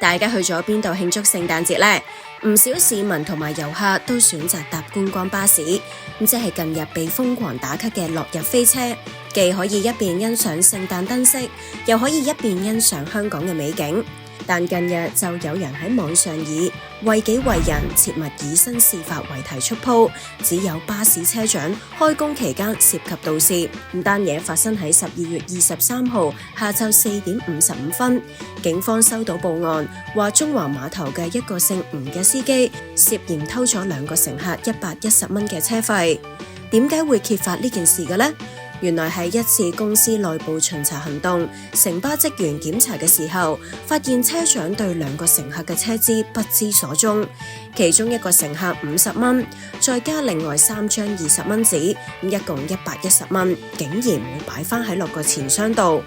大家去咗邊度慶祝聖誕節呢？唔少市民同埋遊客都選擇搭觀光巴士，即係近日被瘋狂打卡嘅落日飛車，既可以一邊欣賞聖誕燈飾，又可以一邊欣賞香港嘅美景。但近日就有人喺網上以為己為人，切勿以身試法為題出鋪，只有巴士車長開工期間涉及盜竊。單嘢發生喺12月23號下晝4點55分，警方收到報案，話中環碼頭嘅一個姓吳嘅司機涉嫌偷咗2個乘客110蚊嘅車費。點解會揭發呢件事嘅呢？原來係一次公司內部巡查行動，城巴職員檢查嘅時候，發現車長對2個乘客嘅車資不知所蹤，其中1個乘客50蚊，再加另外3張20蚊紙，一共110蚊，竟然冇擺返喺落個錢箱度。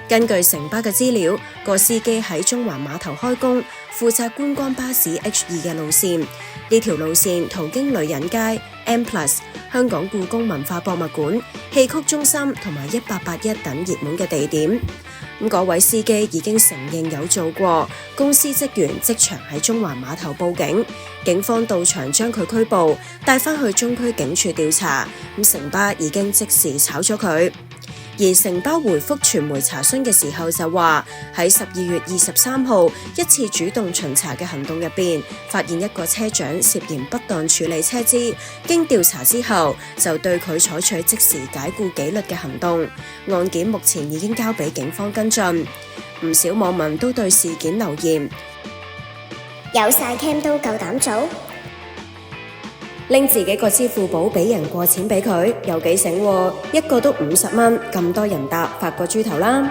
根據城巴嘅資料，個司機喺中環碼頭開工，負責觀光巴士 H2 嘅路線。呢條路線途經女人街、M+、香港故宮文化博物館、戲曲中心同埋1881等熱門嘅地點。嗰位司機已經承認有做過，公司職員即場喺中環碼頭報警，警方到場將佢拘捕，帶返去中區警署調查。城巴已經即時炒咗佢。而城巴回覆傳媒查詢嘅時候就話，喺12月23號一次主動巡查嘅行動入邊，發現1個車長涉嫌不當處理車資，經調查之後就對佢採取即時解僱紀律嘅行動。案件目前已經交俾警方跟進。唔少網民都對事件留言：有晒 cam 都夠膽做？拎自己個支付寶俾人過錢俾佢，有幾醒喎？一個都50蚊，咁多人搭，發個豬頭啦！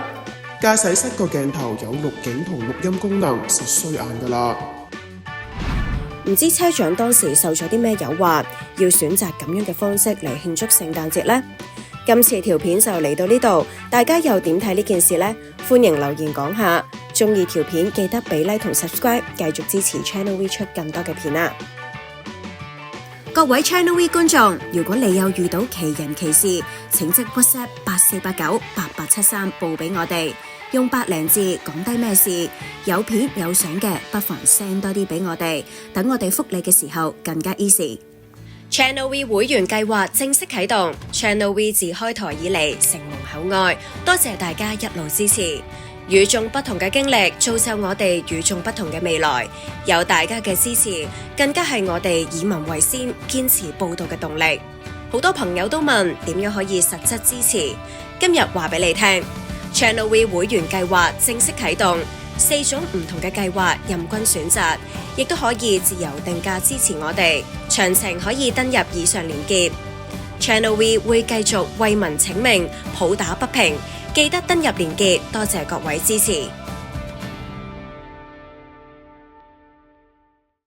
駕駛室個鏡頭有錄影同錄音功能，實衰硬㗎啦。唔知車長當時受咗啲咩誘惑，要選擇咁樣嘅方式嚟慶祝聖誕節呢？今次條片就嚟到呢度，大家又點睇呢件事呢？歡迎留言講下。鍾意條片記得俾 like 同 subscribe， 繼續支持 Channel V 出更多嘅片啊！各位 Channel V 觀眾，如果你有遇到奇人奇事，請即 WhatsApp 84898873報俾我哋，用百零字講低咩事，有片有相嘅，不妨 send 多啲俾我哋，等我哋覆你嘅時候更加 easy。Channel V 會員計劃正式啟動 ，Channel V 自開台以嚟承蒙厚愛，多謝大家一路支持。與眾不同嘅經歷造就我哋與眾不同嘅未來，有大家嘅支持，更加係我哋以民為先、堅持報道嘅動力。好多朋友都問點樣可以實質支持，今日話俾你聽 ，Channel V 會員計劃正式啟動，4種唔同嘅計劃任君選擇，亦都可以自由定價支持我哋。詳情可以登入以上連結。Channel V 會繼續為民請命，抱打不平。記得登入連結，多謝各位支持。